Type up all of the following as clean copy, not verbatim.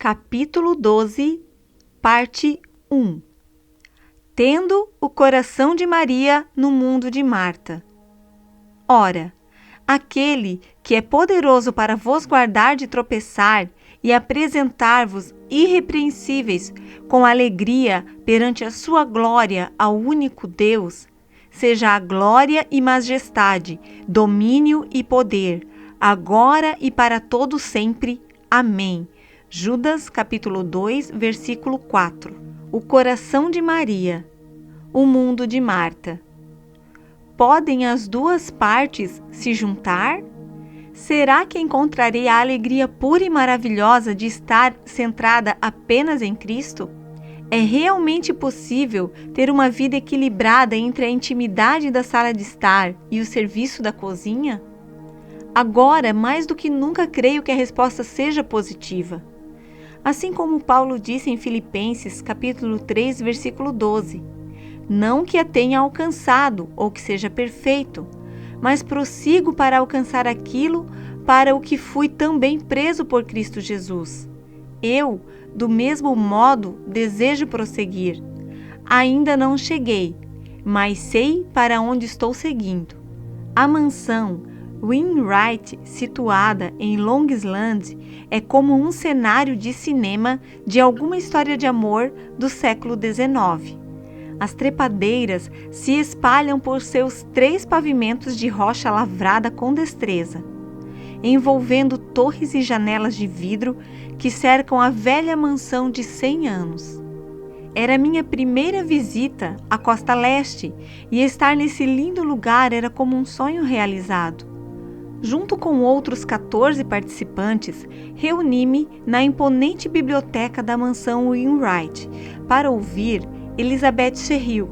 Capítulo 12, parte 1. Tendo o coração de Maria no mundo de Marta. Ora, aquele que é poderoso para vos guardar de tropeçar e apresentar-vos irrepreensíveis com alegria perante a sua glória ao único Deus, seja a glória e majestade, domínio e poder, agora e para todo sempre. Amém. Judas capítulo 2, versículo 4. O coração de Maria, o mundo de Marta. Podem as duas partes se juntar? Será que encontrarei a alegria pura e maravilhosa de estar centrada apenas em Cristo? É realmente possível ter uma vida equilibrada entre a intimidade da sala de estar e o serviço da cozinha? Agora, mais do que nunca, creio que a resposta seja positiva. Assim como Paulo disse em Filipenses, capítulo 3, versículo 12, não que a tenha alcançado ou que seja perfeito, mas prossigo para alcançar aquilo para o que fui também preso por Cristo Jesus. Eu, do mesmo modo, desejo prosseguir. Ainda não cheguei, mas sei para onde estou seguindo. A mansão Wainwright, situada em Long Island, é como um cenário de cinema de alguma história de amor do século XIX. As trepadeiras se espalham por seus 3 pavimentos de rocha lavrada com destreza, envolvendo torres e janelas de vidro que cercam a velha mansão de 100 anos. Era minha primeira visita à costa leste e estar nesse lindo lugar era como um sonho realizado. Junto com outros 14 participantes, reuni-me na imponente biblioteca da mansão Wainwright para ouvir Elizabeth Sherrill,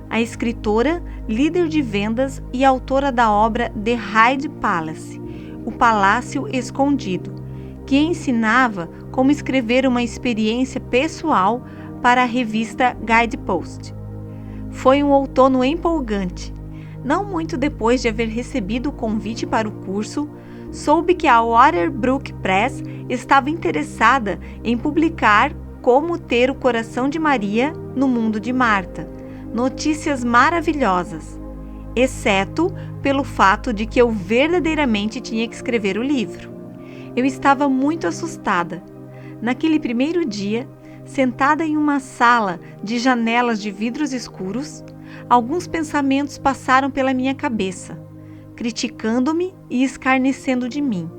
a escritora, líder de vendas e autora da obra The Hyde Palace, o Palácio Escondido, que ensinava como escrever uma experiência pessoal para a revista Guidepost. Foi um outono empolgante. Não muito depois de haver recebido o convite para o curso, soube que a Waterbrook Press estava interessada em publicar Como ter o coração de Maria no mundo de Marta. Notícias maravilhosas, exceto pelo fato de que eu verdadeiramente tinha que escrever o livro. Eu estava muito assustada. Naquele primeiro dia, sentada em uma sala de janelas de vidros escuros, alguns pensamentos passaram pela minha cabeça, criticando-me e escarnecendo de mim.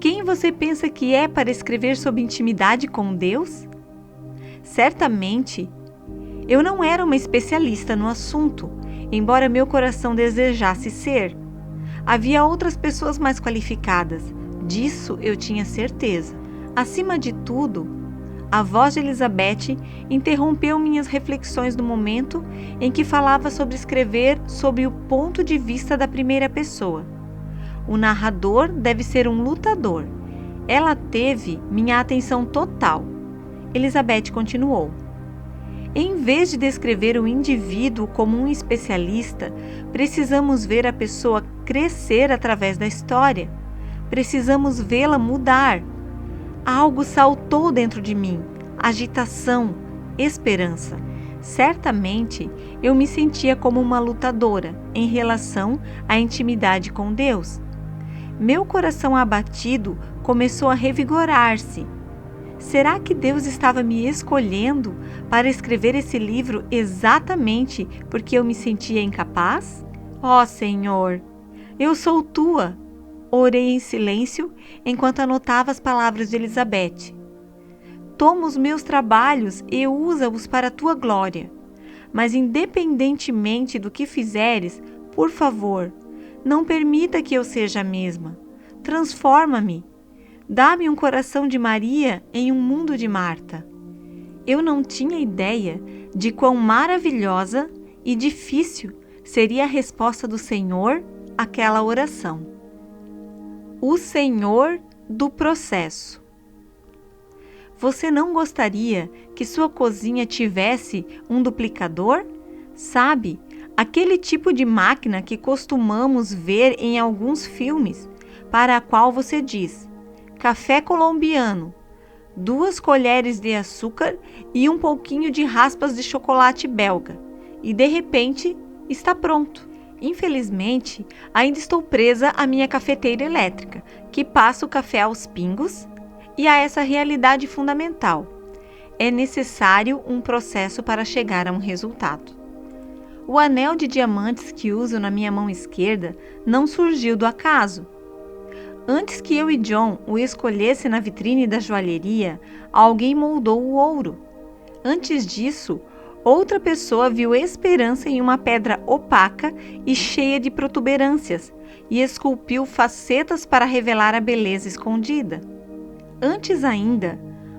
Quem você pensa que é para escrever sobre intimidade com Deus? Certamente, eu não era uma especialista no assunto, embora meu coração desejasse ser. Havia outras pessoas mais qualificadas, disso eu tinha certeza. Acima de tudo, a voz de Elizabeth interrompeu minhas reflexões no momento em que falava sobre escrever sob o ponto de vista da primeira pessoa. O narrador deve ser um lutador. Ela teve minha atenção total. Elizabeth continuou. Em vez de descrever o indivíduo como um especialista, precisamos ver a pessoa crescer através da história. Precisamos vê-la mudar. Algo saltou dentro de mim, agitação, esperança. Certamente, eu me sentia como uma lutadora em relação à intimidade com Deus. Meu coração abatido começou a revigorar-se. Será que Deus estava me escolhendo para escrever esse livro exatamente porque eu me sentia incapaz? Ó Senhor, eu sou tua. Orei em silêncio enquanto anotava as palavras de Elizabeth. Toma os meus trabalhos e usa-os para a tua glória. Mas independentemente do que fizeres, por favor, não permita que eu seja a mesma. Transforma-me. Dá-me um coração de Maria em um mundo de Marta. Eu não tinha ideia de quão maravilhosa e difícil seria a resposta do Senhor àquela oração. O Senhor do processo. Você não gostaria que sua cozinha tivesse um duplicador? Sabe, aquele tipo de máquina que costumamos ver em alguns filmes, para a qual você diz: café colombiano, 2 colheres de açúcar e um pouquinho de raspas de chocolate belga. E de repente, está pronto. Infelizmente, ainda estou presa à minha cafeteira elétrica, que passa o café aos pingos, e a essa realidade fundamental. É necessário um processo para chegar a um resultado. O anel de diamantes que uso na minha mão esquerda não surgiu do acaso. Antes que eu e John o escolhessem na vitrine da joalheria, alguém moldou o ouro. Antes disso, outra pessoa viu esperança em uma pedra opaca e cheia de protuberâncias e esculpiu facetas para revelar a beleza escondida. Antes ainda,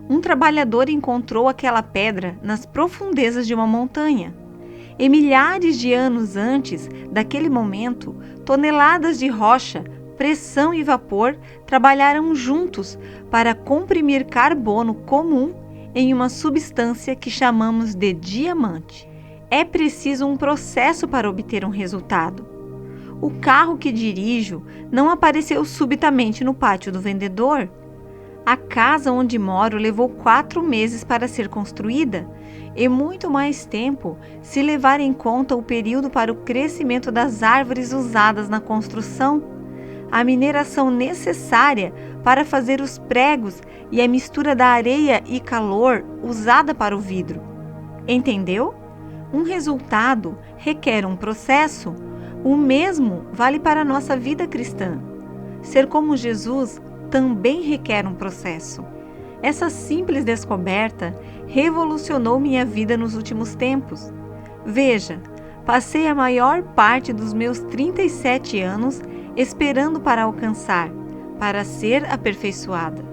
um trabalhador encontrou aquela pedra nas profundezas de uma montanha. E milhares de anos antes daquele momento, toneladas de rocha, pressão e vapor trabalharam juntos para comprimir carbono comum em uma substância que chamamos de diamante. É preciso um processo para obter um resultado. O carro que dirijo não apareceu subitamente no pátio do vendedor. A casa onde moro levou 4 meses para ser construída e muito mais tempo se levar em conta o período para o crescimento das árvores usadas na construção, a mineração necessária para fazer os pregos e a mistura da areia e calor usada para o vidro. Entendeu? Um resultado requer um processo. O mesmo vale para a nossa vida cristã. Ser como Jesus também requer um processo. Essa simples descoberta revolucionou minha vida nos últimos tempos. Veja, passei a maior parte dos meus 37 anos esperando para alcançar, para ser aperfeiçoada.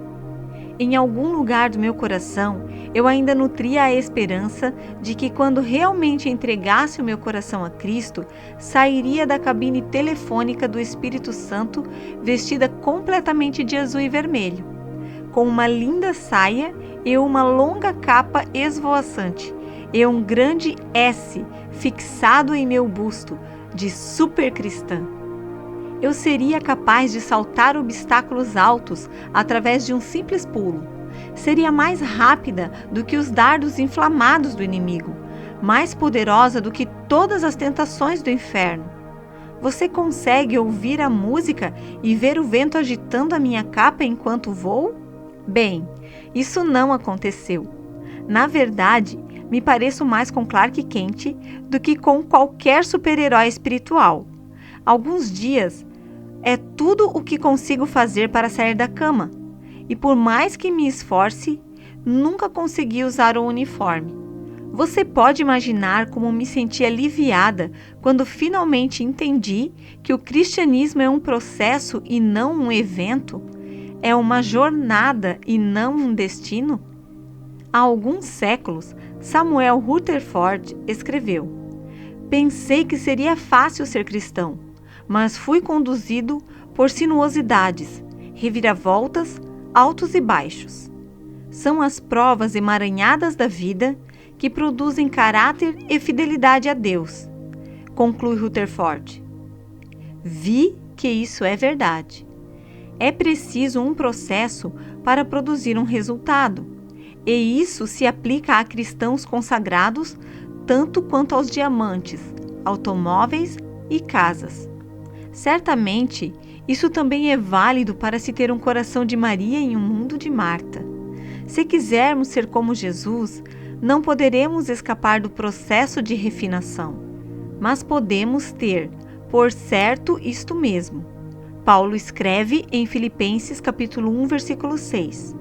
Em algum lugar do meu coração, eu ainda nutria a esperança de que quando realmente entregasse o meu coração a Cristo, sairia da cabine telefônica do Espírito Santo vestida completamente de azul e vermelho, com uma linda saia e uma longa capa esvoaçante, e um grande S fixado em meu busto, de super cristã. Eu seria capaz de saltar obstáculos altos através de um simples pulo. Seria mais rápida do que os dardos inflamados do inimigo, mais poderosa do que todas as tentações do inferno. Você consegue ouvir a música e ver o vento agitando a minha capa enquanto voo? Bem, isso não aconteceu. Na verdade, me pareço mais com Clark Kent do que com qualquer super-herói espiritual. Alguns dias é tudo o que consigo fazer para sair da cama, e por mais que me esforce, nunca consegui usar o uniforme. Você pode imaginar como me senti aliviada quando finalmente entendi que o cristianismo é um processo e não um evento? É uma jornada e não um destino? Há alguns séculos, Samuel Rutherford escreveu: "Pensei que seria fácil ser cristão, mas fui conduzido por sinuosidades, reviravoltas, altos e baixos. São as provas emaranhadas da vida que produzem caráter e fidelidade a Deus", conclui Rutherford. Vi que isso é verdade. É preciso um processo para produzir um resultado, e isso se aplica a cristãos consagrados tanto quanto aos diamantes, automóveis e casas. Certamente, isso também é válido para se ter um coração de Maria em um mundo de Marta. Se quisermos ser como Jesus, não poderemos escapar do processo de refinação, mas podemos ter, por certo, isto mesmo. Paulo escreve em Filipenses capítulo 1, versículo 6,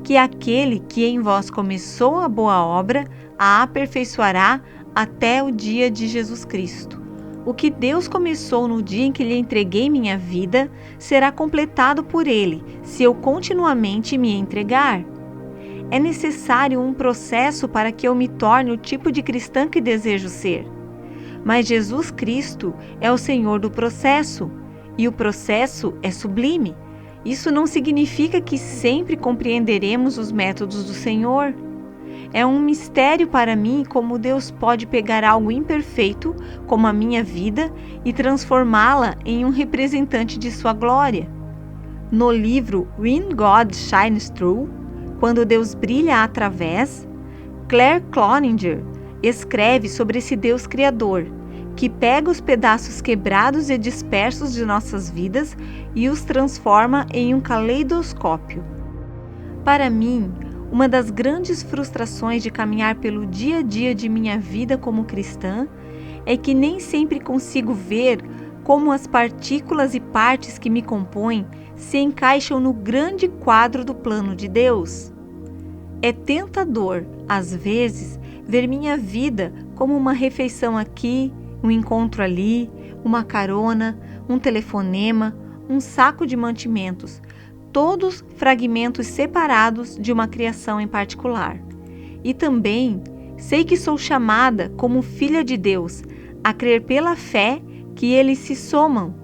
que aquele que em vós começou a boa obra, a aperfeiçoará até o dia de Jesus Cristo. O que Deus começou no dia em que lhe entreguei minha vida, será completado por Ele, se eu continuamente me entregar. É necessário um processo para que eu me torne o tipo de cristã que desejo ser. Mas Jesus Cristo é o Senhor do processo, e o processo é sublime. Isso não significa que sempre compreenderemos os métodos do Senhor. É um mistério para mim como Deus pode pegar algo imperfeito, como a minha vida, e transformá-la em um representante de sua glória. No livro When God Shines Through, quando Deus brilha através, Claire Cloninger escreve sobre esse Deus criador, que pega os pedaços quebrados e dispersos de nossas vidas e os transforma em um caleidoscópio. Para mim, uma das grandes frustrações de caminhar pelo dia a dia de minha vida como cristã é que nem sempre consigo ver como as partículas e partes que me compõem se encaixam no grande quadro do plano de Deus. É tentador, às vezes, ver minha vida como uma refeição aqui, um encontro ali, uma carona, um telefonema, um saco de mantimentos, todos fragmentos separados de uma criação em particular. E também sei que sou chamada como filha de Deus a crer pela fé que eles se somam,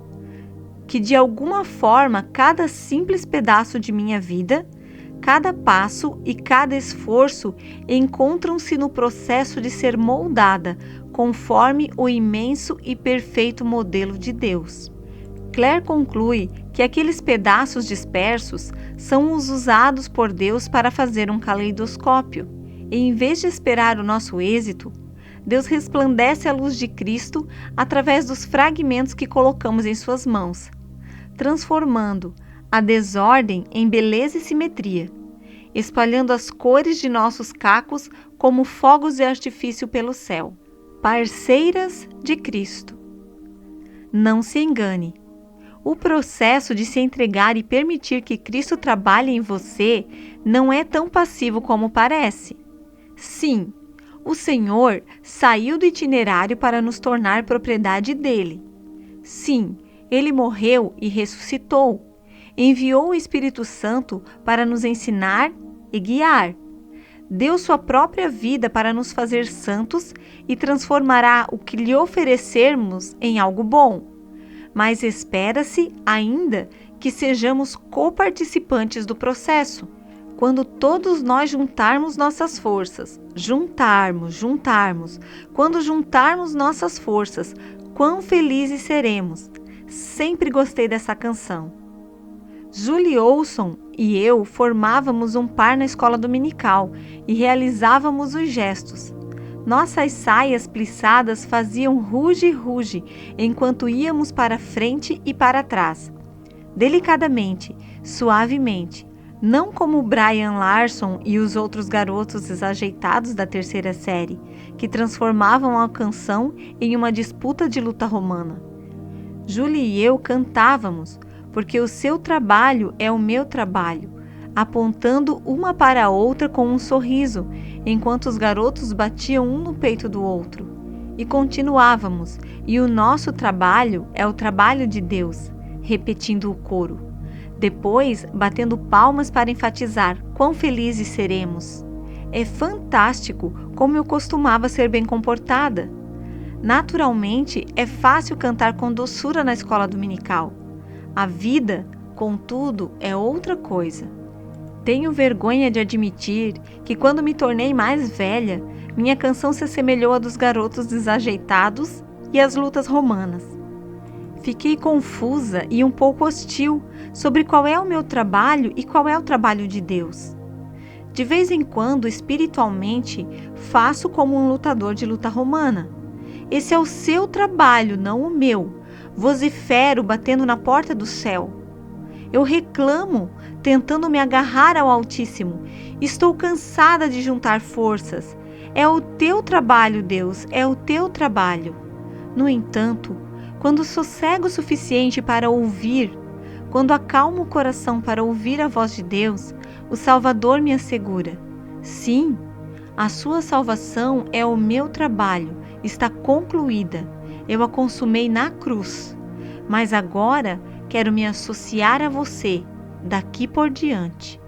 que de alguma forma cada simples pedaço de minha vida, cada passo e cada esforço encontram-se no processo de ser moldada conforme o imenso e perfeito modelo de Deus. Claire conclui que aqueles pedaços dispersos são os usados por Deus para fazer um caleidoscópio. E em vez de esperar o nosso êxito, Deus resplandece a luz de Cristo através dos fragmentos que colocamos em suas mãos, transformando a desordem em beleza e simetria, espalhando as cores de nossos cacos como fogos de artifício pelo céu. Parceiras de Cristo. Não se engane. O processo de se entregar e permitir que Cristo trabalhe em você não é tão passivo como parece. Sim, o Senhor saiu do itinerário para nos tornar propriedade dele. Sim, ele morreu e ressuscitou. Enviou o Espírito Santo para nos ensinar e guiar. Deu sua própria vida para nos fazer santos e transformará o que lhe oferecermos em algo bom. Mas espera-se ainda que sejamos coparticipantes do processo. Quando todos nós juntarmos nossas forças, quando juntarmos nossas forças, quão felizes seremos. Sempre gostei dessa canção. Julie Olson e eu formávamos um par na escola dominical e realizávamos os gestos. Nossas saias plissadas faziam ruge-ruge enquanto íamos para frente e para trás. Delicadamente, suavemente, não como Brian Larson e os outros garotos desajeitados da terceira série, que transformavam a canção em uma disputa de luta romana. Julie e eu cantávamos, porque o seu trabalho é o meu trabalho, apontando uma para a outra com um sorriso, enquanto os garotos batiam um no peito do outro. E continuávamos, e o nosso trabalho é o trabalho de Deus, repetindo o coro. Depois, batendo palmas para enfatizar quão felizes seremos. É fantástico como eu costumava ser bem comportada. Naturalmente, é fácil cantar com doçura na escola dominical. A vida, contudo, é outra coisa. Tenho vergonha de admitir que quando me tornei mais velha, minha canção se assemelhou à dos garotos desajeitados e às lutas romanas. Fiquei confusa e um pouco hostil sobre qual é o meu trabalho e qual é o trabalho de Deus. De vez em quando, espiritualmente, faço como um lutador de luta romana. Esse é o seu trabalho, não o meu. Vocifero batendo na porta do céu. Eu reclamo, tentando me agarrar ao Altíssimo. Estou cansada de juntar forças. É o teu trabalho, Deus, é o teu trabalho. No entanto, quando sossego o suficiente para ouvir, quando acalmo o coração para ouvir a voz de Deus, o Salvador me assegura: sim, a sua salvação é o meu trabalho, está concluída. Eu a consumei na cruz, mas agora quero me associar a você daqui por diante.